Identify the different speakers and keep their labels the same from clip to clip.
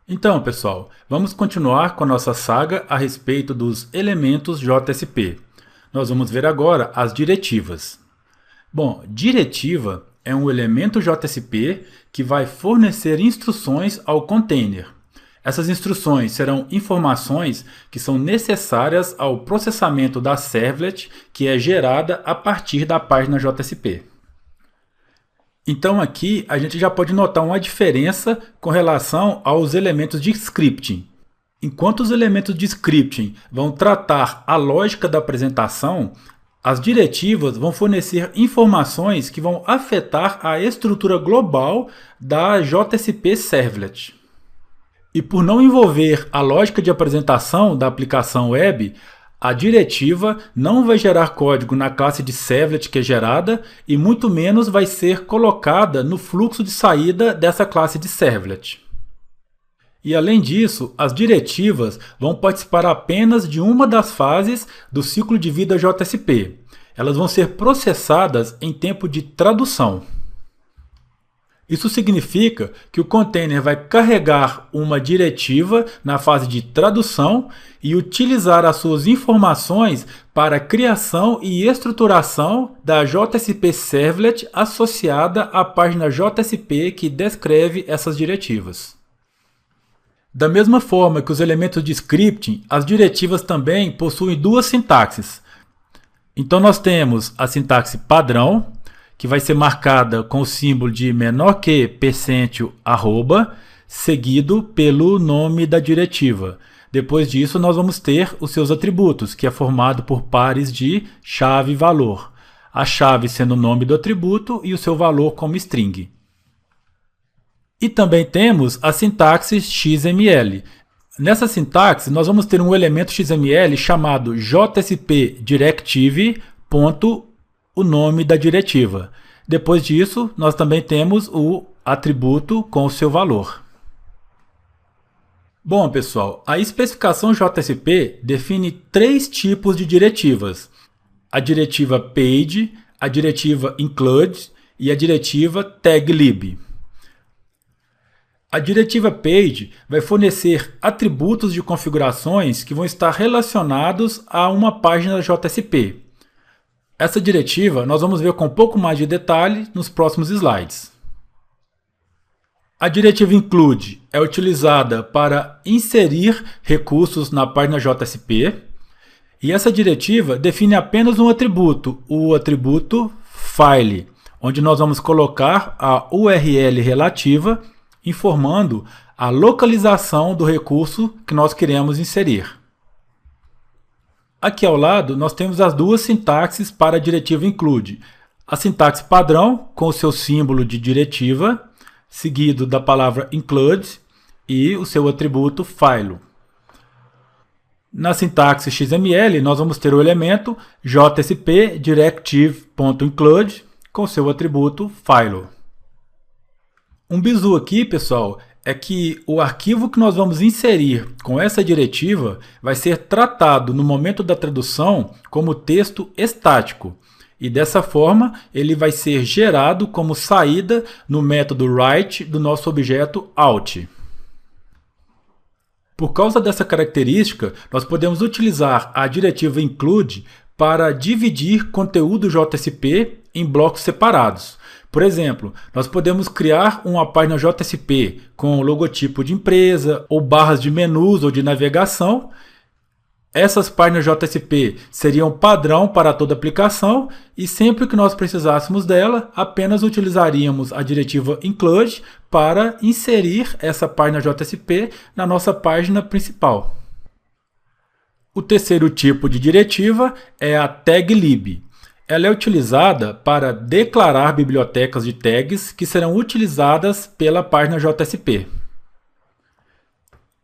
Speaker 1: Então, pessoal, vamos continuar com a nossa saga a respeito dos elementos JSP. Nós vamos ver agora as diretivas. Bom, diretiva é um elemento JSP que vai fornecer instruções ao container. Essas instruções serão informações que são necessárias ao processamento da servlet que é gerada a partir da página JSP. Então aqui a gente já pode notar uma diferença com relação aos elementos de scripting. Enquanto os elementos de scripting vão tratar a lógica da apresentação, as diretivas vão fornecer informações que vão afetar a estrutura global da JSP Servlet. E por não envolver a lógica de apresentação da aplicação web, a diretiva não vai gerar código na classe de servlet que é gerada e muito menos vai ser colocada no fluxo de saída dessa classe de servlet. E além disso, as diretivas vão participar apenas de uma das fases do ciclo de vida JSP. Elas vão ser processadas em tempo de tradução. Isso significa que o container vai carregar uma diretiva na fase de tradução e utilizar as suas informações para a criação e estruturação da JSP Servlet associada à página JSP que descreve essas diretivas. Da mesma forma que os elementos de scripting, as diretivas também possuem duas sintaxes. Então nós temos a sintaxe padrão, que vai ser marcada com o símbolo de menor que %, seguido pelo nome da diretiva. Depois disso, nós vamos ter os seus atributos, que é formado por pares de chave e valor. A chave sendo o nome do atributo e o seu valor como string. E também temos a sintaxe XML. Nessa sintaxe, nós vamos ter um elemento XML chamado JSP o nome da diretiva. Depois disso, nós também temos o atributo com o seu valor. Bom, pessoal, a especificação JSP define três tipos de diretivas: a diretiva page, a diretiva include e a diretiva taglib. A diretiva page vai fornecer atributos de configurações que vão estar relacionados a uma página JSP. Essa diretiva nós vamos ver com um pouco mais de detalhe nos próximos slides. A diretiva include é utilizada para inserir recursos na página JSP e essa diretiva define apenas um atributo, o atributo file, onde nós vamos colocar a URL relativa informando a localização do recurso que nós queremos inserir. Aqui ao lado, nós temos as duas sintaxes para a diretiva include. A sintaxe padrão, com o seu símbolo de diretiva, seguido da palavra include e o seu atributo file. Na sintaxe XML, nós vamos ter o elemento JSP directive.include com seu atributo file. Um bizu aqui, pessoal, é que o arquivo que nós vamos inserir com essa diretiva vai ser tratado no momento da tradução como texto estático. E dessa forma, ele vai ser gerado como saída no método write do nosso objeto out. Por causa dessa característica, nós podemos utilizar a diretiva include para dividir conteúdo JSP em blocos separados. Por exemplo, nós podemos criar uma página JSP com logotipo de empresa, ou barras de menus ou de navegação. Essas páginas JSP seriam padrão para toda aplicação e sempre que nós precisássemos dela, apenas utilizaríamos a diretiva include para inserir essa página JSP na nossa página principal. O terceiro tipo de diretiva é a taglib. Ela é utilizada para declarar bibliotecas de tags que serão utilizadas pela página JSP.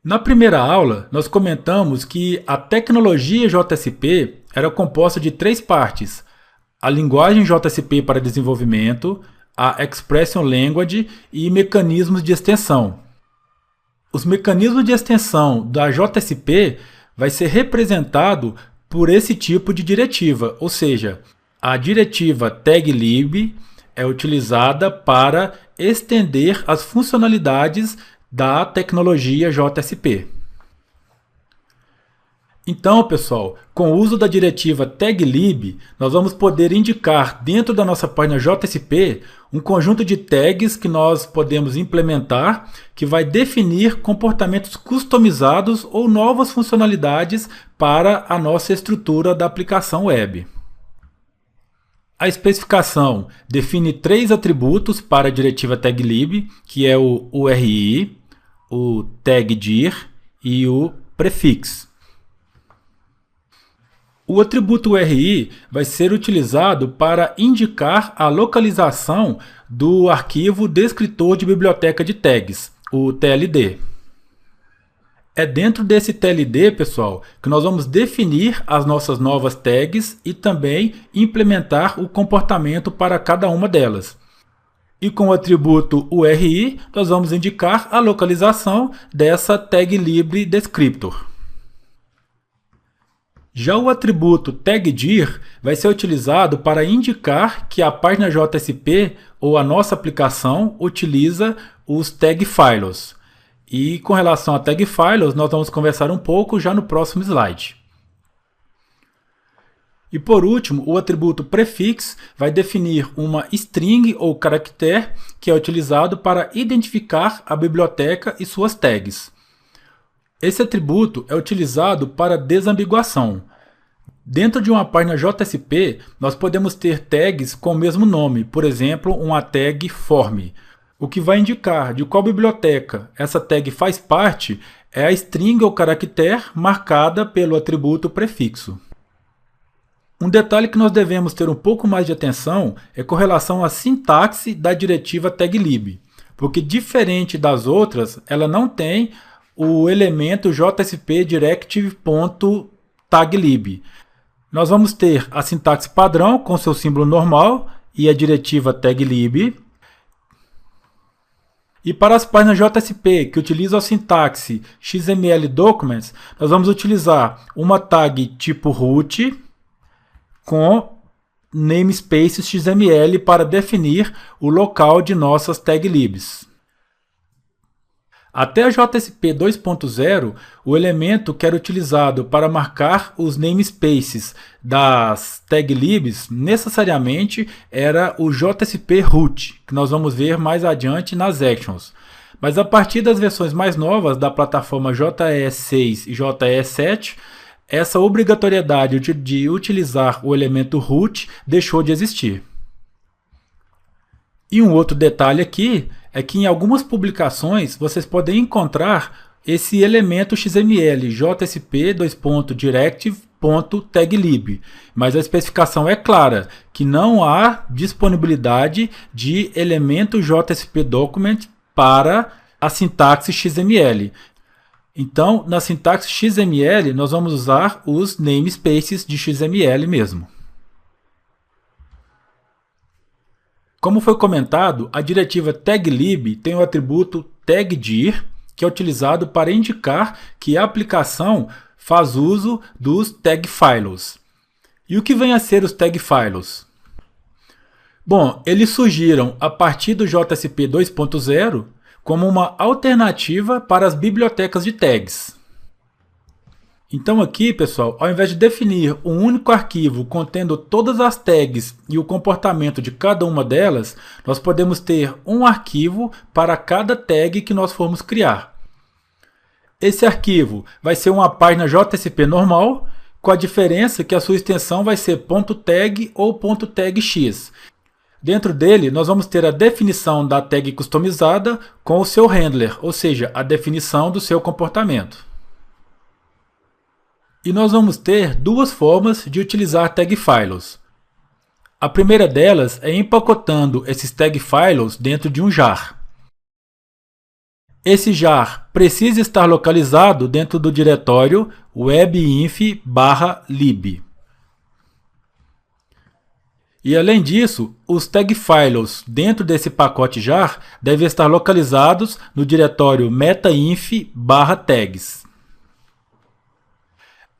Speaker 1: Na primeira aula, nós comentamos que a tecnologia JSP era composta de três partes: a linguagem JSP para desenvolvimento, a Expression Language e mecanismos de extensão. Os mecanismos de extensão da JSP vai ser representado por esse tipo de diretiva, ou seja, a diretiva taglib é utilizada para estender as funcionalidades da tecnologia JSP. Então, pessoal, com o uso da diretiva taglib, nós vamos poder indicar dentro da nossa página JSP um conjunto de tags que nós podemos implementar, que vai definir comportamentos customizados ou novas funcionalidades para a nossa estrutura da aplicação web. A especificação define 3 atributos para a diretiva taglib, que é o URI, o tagdir e o prefix. O atributo URI vai ser utilizado para indicar a localização do arquivo descritor de biblioteca de tags, o TLD. É dentro desse TLD, pessoal, que nós vamos definir as nossas novas tags e também implementar o comportamento para cada uma delas. E com o atributo URI, nós vamos indicar a localização dessa taglib descriptor. Já o atributo tagdir vai ser utilizado para indicar que a página JSP ou a nossa aplicação utiliza os tag files. E com relação a tag files, nós vamos conversar um pouco já no próximo slide. E por último, o atributo prefix vai definir uma string ou caractere que é utilizado para identificar a biblioteca e suas tags. Esse atributo é utilizado para desambiguação. Dentro de uma página JSP, nós podemos ter tags com o mesmo nome, por exemplo, uma tag form. O que vai indicar de qual biblioteca essa tag faz parte é a string ou caractere marcada pelo atributo prefixo. Um detalhe que nós devemos ter um pouco mais de atenção é com relação à sintaxe da diretiva taglib, porque diferente das outras, ela não tem o elemento JSP directive.taglib. Nós vamos ter a sintaxe padrão com seu símbolo normal e a diretiva taglib. E para as páginas JSP que utilizam a sintaxe XML Documents, nós vamos utilizar uma tag tipo root com namespaces XML para definir o local de nossas taglibs. Até a JSP 2.0, o elemento que era utilizado para marcar os namespaces das taglibs necessariamente era o JSP root, que nós vamos ver mais adiante nas actions. Mas a partir das versões mais novas da plataforma JEE6 e JEE7, essa obrigatoriedade de utilizar o elemento root deixou de existir. E um outro detalhe aqui é que em algumas publicações vocês podem encontrar esse elemento XML JSP:directive.taglib, mas a especificação é clara, que não há disponibilidade de elemento JSP document para a sintaxe XML. Então, na sintaxe XML, nós vamos usar os namespaces de XML mesmo. Como foi comentado, a diretiva taglib tem o atributo tagdir, que é utilizado para indicar que a aplicação faz uso dos tag files. E o que vem a ser os tag files? Bom, eles surgiram a partir do JSP 2.0 como uma alternativa para as bibliotecas de tags. Então aqui, pessoal, ao invés de definir um único arquivo contendo todas as tags e o comportamento de cada uma delas, nós podemos ter um arquivo para cada tag que nós formos criar. Esse arquivo vai ser uma página JSP normal, com a diferença que a sua extensão vai ser .tag ou .tagx. Dentro dele, nós vamos ter a definição da tag customizada com o seu handler, ou seja, a definição do seu comportamento. E nós vamos ter duas formas de utilizar tag files. A primeira delas é empacotando esses tag files dentro de um jar. Esse jar precisa estar localizado dentro do diretório webinf/lib. E além disso, os tag files dentro desse pacote jar devem estar localizados no diretório metainf/tags.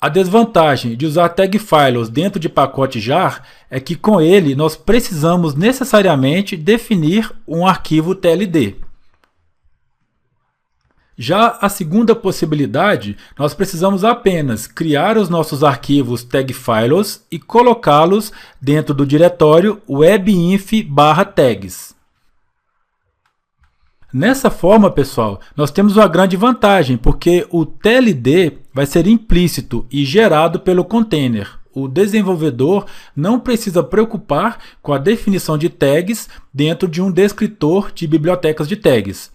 Speaker 1: A desvantagem de usar tag files dentro de pacote jar é que com ele nós precisamos necessariamente definir um arquivo TLD. Já a segunda possibilidade, nós precisamos apenas criar os nossos arquivos tag_files e colocá-los dentro do diretório webinf/tags. Nessa forma, pessoal, nós temos uma grande vantagem, porque o TLD vai ser implícito e gerado pelo container. O desenvolvedor não precisa preocupar com a definição de tags dentro de um descritor de bibliotecas de tags.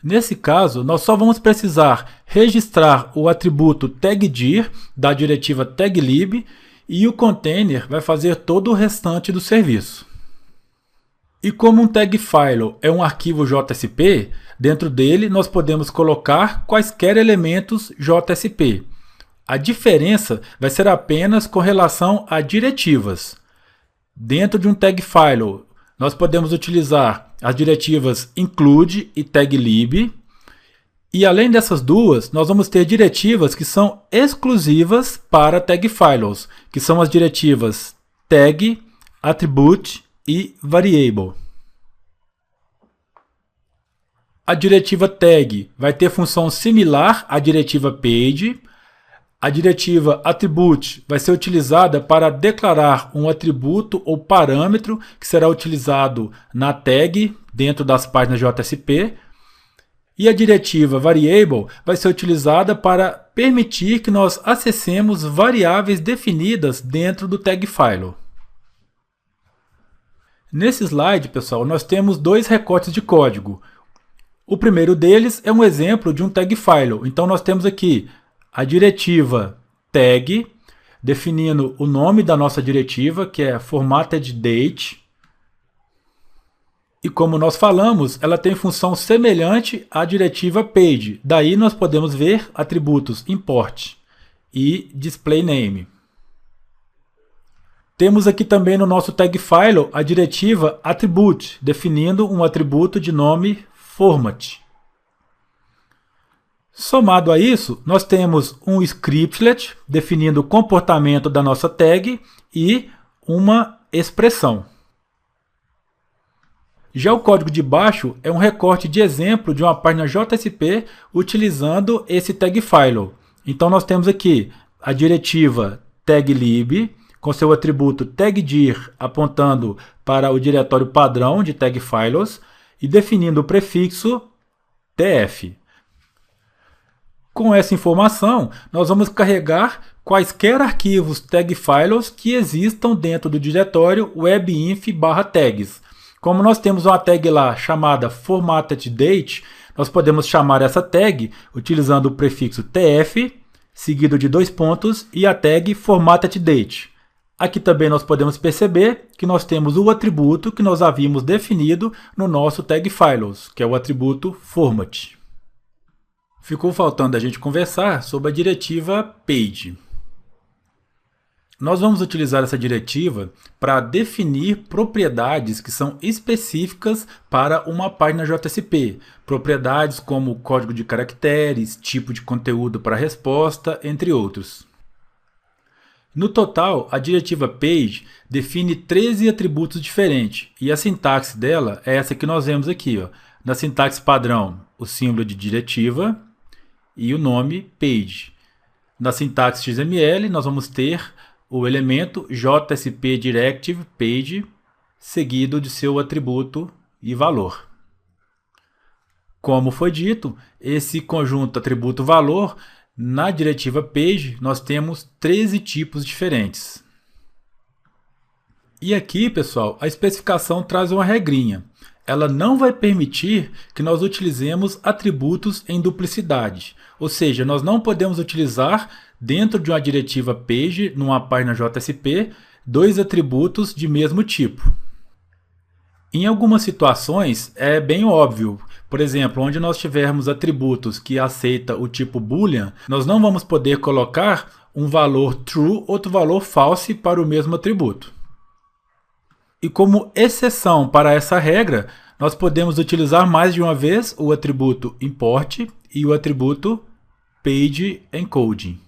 Speaker 1: Nesse caso, nós só vamos precisar registrar o atributo tagdir da diretiva taglib e o container vai fazer todo o restante do serviço. E como um tag_file é um arquivo JSP, dentro dele nós podemos colocar quaisquer elementos JSP. A diferença vai ser apenas com relação a diretivas. Dentro de um tag_file, nós podemos utilizar as diretivas include e taglib. E além dessas duas, nós vamos ter diretivas que são exclusivas para tag_files, que são as diretivas tag, attribute e variable. A diretiva tag vai ter função similar à diretiva page. A diretiva attribute vai ser utilizada para declarar um atributo ou parâmetro que será utilizado na tag dentro das páginas JSP. E a diretiva variable vai ser utilizada para permitir que nós acessemos variáveis definidas dentro do tag_file. Nesse slide, pessoal, nós temos dois recortes de código. O primeiro deles é um exemplo de um tag_file. Então nós temos aqui a diretiva tag, definindo o nome da nossa diretiva, que é formatteddate. E como nós falamos, ela tem função semelhante à diretiva page. Daí nós podemos ver atributos import e displayName. Temos aqui também no nosso tag_file a diretiva attribute, definindo um atributo de nome format. Somado a isso, nós temos um scriptlet, definindo o comportamento da nossa tag e uma expressão. Já o código de baixo é um recorte de exemplo de uma página JSP utilizando esse tag_file. Então nós temos aqui a diretiva taglib, com seu atributo tagdir apontando para o diretório padrão de tag_files e definindo o prefixo tf. Com essa informação, nós vamos carregar quaisquer arquivos tag_files que existam dentro do diretório webinf/tags. Como nós temos uma tag lá chamada formatteddate, nós podemos chamar essa tag utilizando o prefixo tf, seguido de 2 pontos, e a tag formatteddate. Aqui também nós podemos perceber que nós temos o atributo que nós havíamos definido no nosso tag_files, que é o atributo format. Ficou faltando a gente conversar sobre a diretiva page. Nós vamos utilizar essa diretiva para definir propriedades que são específicas para uma página JSP. Propriedades como código de caracteres, tipo de conteúdo para resposta, entre outros. No total, a diretiva page define 13 atributos diferentes e a sintaxe dela é essa que nós vemos aqui. Na sintaxe padrão, o símbolo de diretiva e o nome page. Na sintaxe XML, nós vamos ter o elemento JSP Directive Page, seguido de seu atributo e valor. Como foi dito, esse conjunto atributo-valor, na diretiva page, nós temos 13 tipos diferentes. E aqui, pessoal, a especificação traz uma regrinha. Ela não vai permitir que nós utilizemos atributos em duplicidade. Ou seja, nós não podemos utilizar dentro de uma diretiva page, numa página JSP, 2 atributos de mesmo tipo. Em algumas situações é bem óbvio. Por exemplo, onde nós tivermos atributos que aceitam o tipo boolean, nós não vamos poder colocar um valor true, outro valor false para o mesmo atributo. E como exceção para essa regra, nós podemos utilizar mais de uma vez o atributo import e o atributo page_encoding.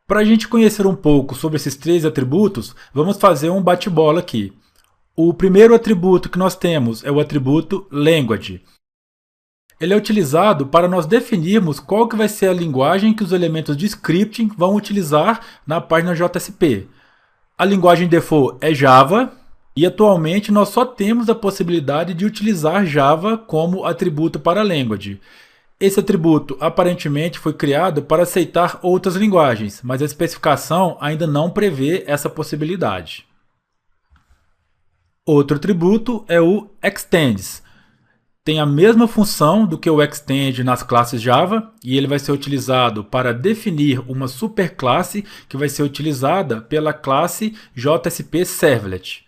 Speaker 1: Para a gente conhecer um pouco sobre esses 3 atributos, vamos fazer um bate-bola aqui. O primeiro atributo que nós temos é o atributo language. Ele é utilizado para nós definirmos qual que vai ser a linguagem que os elementos de scripting vão utilizar na página JSP. A linguagem default é Java e atualmente nós só temos a possibilidade de utilizar Java como atributo para language. Esse atributo aparentemente foi criado para aceitar outras linguagens, mas a especificação ainda não prevê essa possibilidade. Outro atributo é o extends. Tem a mesma função do que o extend nas classes Java e ele vai ser utilizado para definir uma superclasse que vai ser utilizada pela classe JSP Servlet.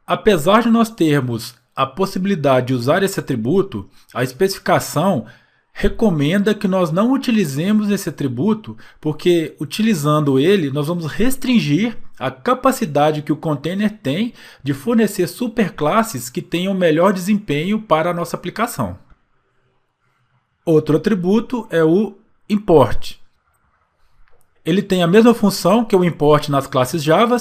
Speaker 1: Apesar de nós termos a possibilidade de usar esse atributo, a especificação recomenda que nós não utilizemos esse atributo, porque utilizando ele nós vamos restringir a capacidade que o container tem de fornecer superclasses que tenham melhor desempenho para a nossa aplicação. Outro atributo é o import. Ele tem a mesma função que o import nas classes Java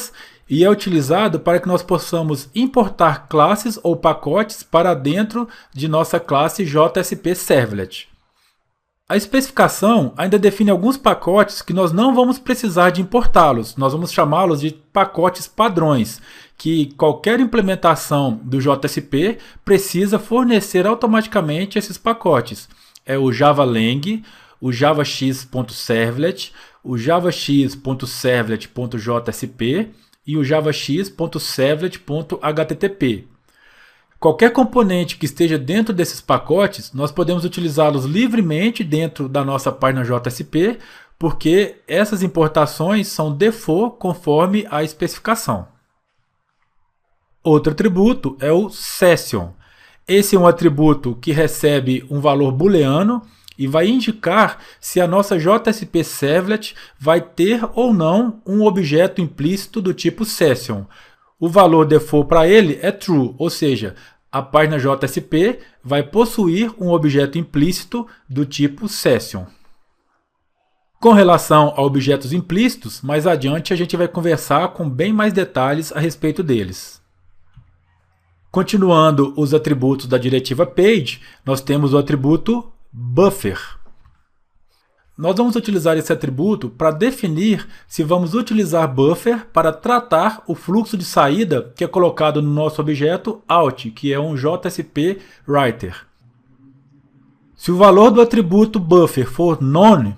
Speaker 1: e é utilizado para que nós possamos importar classes ou pacotes para dentro de nossa classe JSP Servlet. A especificação ainda define alguns pacotes que nós não vamos precisar de importá-los. Nós vamos chamá-los de pacotes padrões, que qualquer implementação do JSP precisa fornecer automaticamente esses pacotes. É o javalang, o javax.servlet, o javax.servlet.jsp e o javax.servlet.http. Qualquer componente que esteja dentro desses pacotes, nós podemos utilizá-los livremente dentro da nossa página JSP, porque essas importações são default conforme a especificação. Outro atributo é o session. Esse é um atributo que recebe um valor booleano e vai indicar se a nossa JSP Servlet vai ter ou não um objeto implícito do tipo session. O valor default para ele é true, ou seja, a página JSP vai possuir um objeto implícito do tipo session. Com relação a objetos implícitos, mais adiante a gente vai conversar com bem mais detalhes a respeito deles. Continuando os atributos da diretiva page, nós temos o atributo buffer. Nós vamos utilizar esse atributo para definir se vamos utilizar buffer para tratar o fluxo de saída que é colocado no nosso objeto out, que é um JSP writer. Se o valor do atributo buffer for none,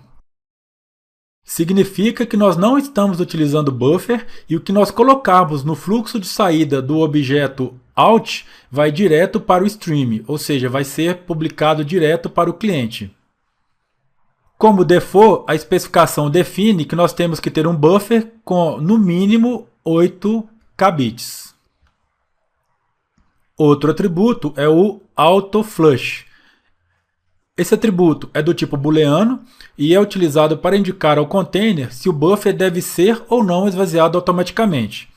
Speaker 1: significa que nós não estamos utilizando buffer e o que nós colocarmos no fluxo de saída do objeto out vai direto para o stream, ou seja, vai ser publicado direto para o cliente. Como default, a especificação define que nós temos que ter um buffer com, no mínimo, 8 kbits. Outro atributo é o autoflush. Esse atributo é do tipo booleano e é utilizado para indicar ao container se o buffer deve ser ou não esvaziado automaticamente.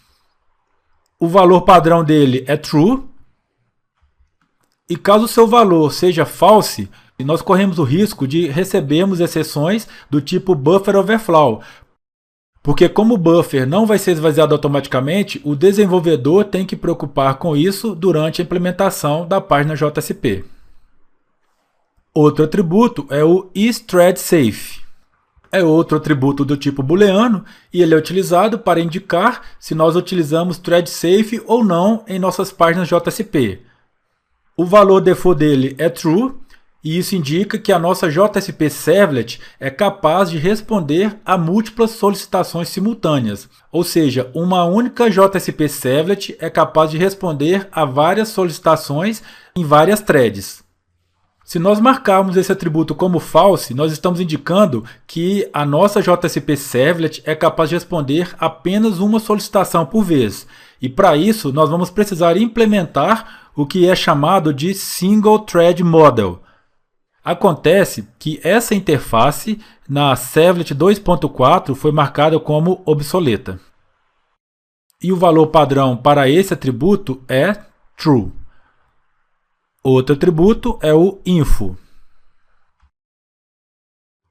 Speaker 1: O valor padrão dele é true. E caso o seu valor seja false, nós corremos o risco de recebermos exceções do tipo buffer overflow, porque como o buffer não vai ser esvaziado automaticamente, o desenvolvedor tem que preocupar com isso durante a implementação da página JSP. Outro atributo é o isThreadSafe. É outro atributo do tipo booleano e ele é utilizado para indicar se nós utilizamos threadSafe ou não em nossas páginas JSP. O valor default dele é true, e isso indica que a nossa JSP Servlet é capaz de responder a múltiplas solicitações simultâneas, ou seja, uma única JSP Servlet é capaz de responder a várias solicitações em várias threads. Se nós marcarmos esse atributo como false, nós estamos indicando que a nossa JSP Servlet é capaz de responder apenas uma solicitação por vez. E para isso, nós vamos precisar implementar o que é chamado de Single Thread Model. Acontece que essa interface na Servlet 2.4 foi marcada como obsoleta. E o valor padrão para esse atributo é true. Outro atributo é o info.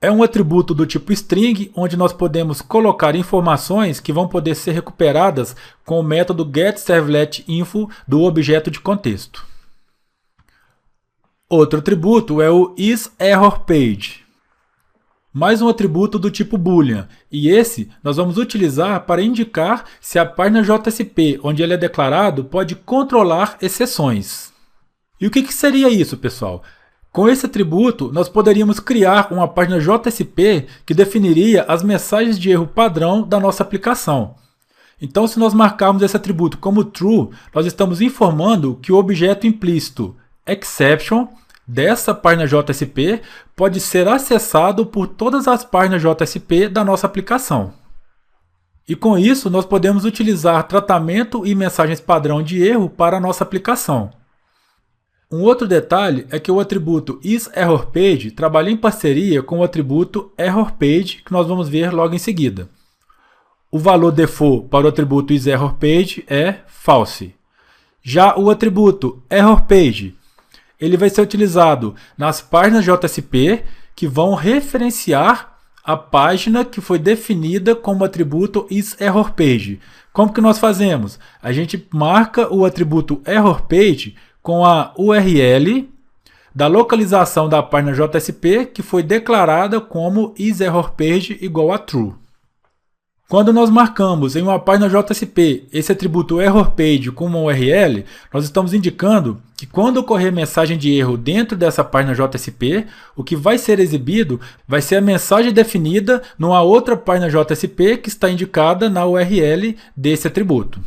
Speaker 1: é um atributo do tipo string, onde nós podemos colocar informações que vão poder ser recuperadas com o método getServletInfo do objeto de contexto. Outro atributo é o isErrorPage. Mais um atributo do tipo boolean, e esse nós vamos utilizar para indicar se a página JSP, onde ele é declarado, pode controlar exceções. E o que seria isso, pessoal? Com esse atributo, nós poderíamos criar uma página JSP que definiria as mensagens de erro padrão da nossa aplicação. Então, se nós marcarmos esse atributo como true, nós estamos informando que o objeto implícito exception dessa página JSP pode ser acessado por todas as páginas JSP da nossa aplicação. E com isso, nós podemos utilizar tratamento e mensagens padrão de erro para a nossa aplicação. Um outro detalhe é que o atributo isErrorPage trabalha em parceria com o atributo ErrorPage, que nós vamos ver logo em seguida. O valor default para o atributo isErrorPage é false. Já o atributo ErrorPage, ele vai ser utilizado nas páginas JSP que vão referenciar a página que foi definida como atributo isErrorPage. Como que nós fazemos? A gente marca o atributo ErrorPage com a URL da localização da página JSP que foi declarada como isErrorPage igual a true. Quando nós marcamos em uma página JSP esse atributo ErrorPage com uma URL, nós estamos indicando que quando ocorrer mensagem de erro dentro dessa página JSP, o que vai ser exibido vai ser a mensagem definida numa outra página JSP que está indicada na URL desse atributo.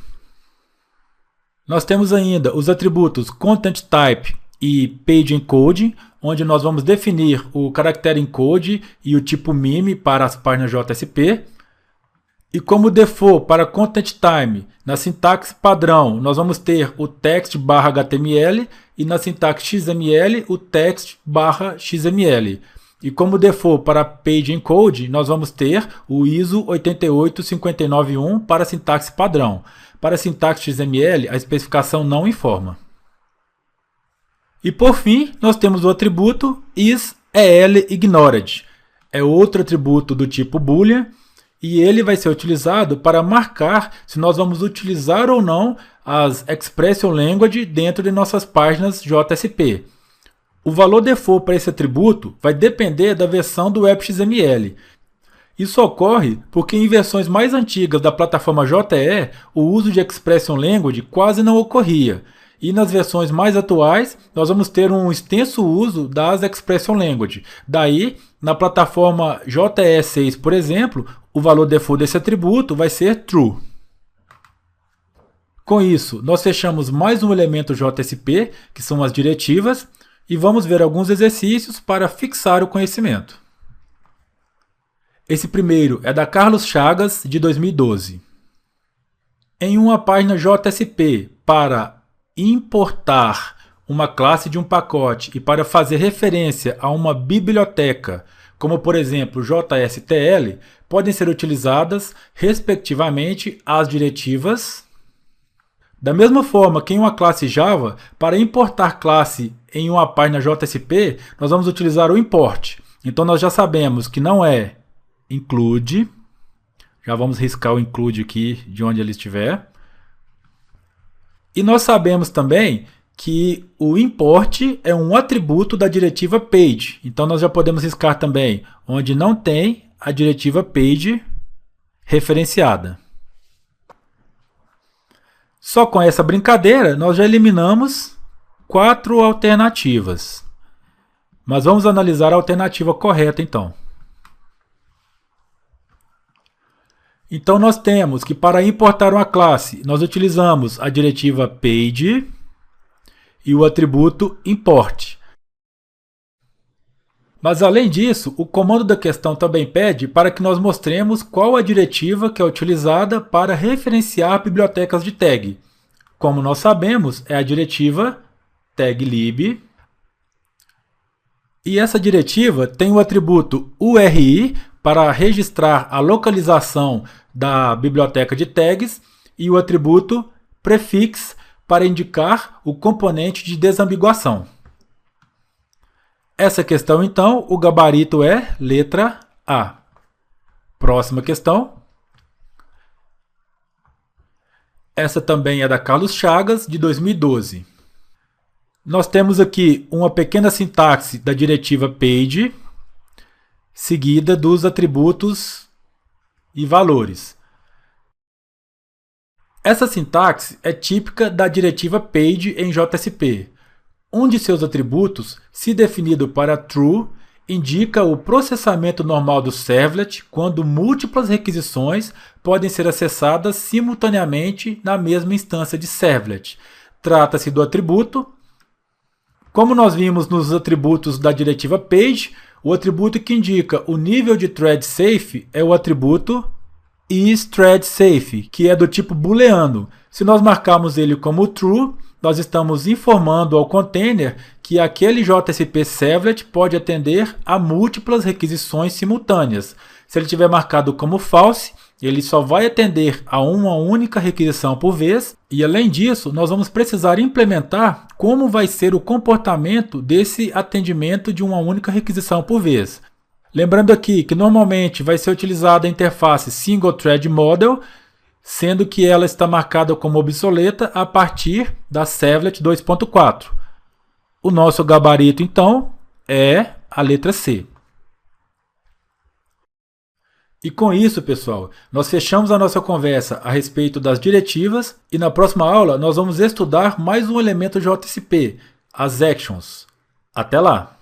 Speaker 1: Nós temos ainda os atributos ContentType e PageEncode, onde nós vamos definir o caractere encode e o tipo meme para as páginas JSP. E como default para ContentType, na sintaxe padrão, nós vamos ter o text/html e na sintaxe XML, o text/XML. E como default para PageEncode, nós vamos ter o ISO 88591 para sintaxe padrão. Para a sintaxe XML, a especificação não informa. E por fim, nós temos o atributo isElIgnored. É outro atributo do tipo boolean, e ele vai ser utilizado para marcar se nós vamos utilizar ou não as expression language dentro de nossas páginas JSP. O valor default para esse atributo vai depender da versão do WebXML. Isso ocorre porque em versões mais antigas da plataforma JE, o uso de expression language quase não ocorria. E nas versões mais atuais, nós vamos ter um extenso uso das expression language. Daí, na plataforma JE6, por exemplo, o valor default desse atributo vai ser true. Com isso, nós fechamos mais um elemento JSP, que são as diretivas, e vamos ver alguns exercícios para fixar o conhecimento. Esse primeiro é da Carlos Chagas, de 2012. Em uma página JSP para importar uma classe de um pacote e para fazer referência a uma biblioteca, como por exemplo JSTL, podem ser utilizadas, respectivamente, as diretivas. Da mesma forma que em uma classe Java, para importar classe em uma página JSP, nós vamos utilizar o import. Então nós já sabemos que não é include, já vamos riscar o include aqui de onde ele estiver. E nós sabemos também que o import é um atributo da diretiva page. Então nós já podemos riscar também onde não tem a diretiva page referenciada. Só com essa brincadeira nós já eliminamos 4 alternativas. Mas vamos analisar a alternativa correta então. Então nós temos que para importar uma classe, nós utilizamos a diretiva page e o atributo import. Mas além disso, o comando da questão também pede para que nós mostremos qual a diretiva que é utilizada para referenciar bibliotecas de tag. Como nós sabemos, é a diretiva taglib. E essa diretiva tem o atributo URI para registrar a localização da biblioteca de tags e o atributo prefix para indicar o componente de desambiguação. Essa questão, então, o gabarito é letra A. Próxima questão. Essa também é da Carlos Chagas, de 2012. Nós temos aqui uma pequena sintaxe da diretiva page, seguida dos atributos e valores. Essa sintaxe é típica da diretiva page em JSP. Um de seus atributos, se definido para true, indica o processamento normal do servlet quando múltiplas requisições podem ser acessadas simultaneamente na mesma instância de servlet. Trata-se do atributo. Como nós vimos nos atributos da diretiva page, o atributo que indica o nível de thread safe é o atributo isThreadSafe, que é do tipo booleano. Se nós marcarmos ele como true, nós estamos informando ao container que aquele JSP Servlet pode atender a múltiplas requisições simultâneas. Se ele tiver marcado como false, ele só vai atender a uma única requisição por vez. E além disso, nós vamos precisar implementar como vai ser o comportamento desse atendimento de uma única requisição por vez. Lembrando aqui que normalmente vai ser utilizada a interface Single Thread Model, sendo que ela está marcada como obsoleta a partir da Servlet 2.4. O nosso gabarito, então, é a letra C. E com isso, pessoal, nós fechamos a nossa conversa a respeito das diretivas e na próxima aula nós vamos estudar mais um elemento JSP, as Actions. Até lá!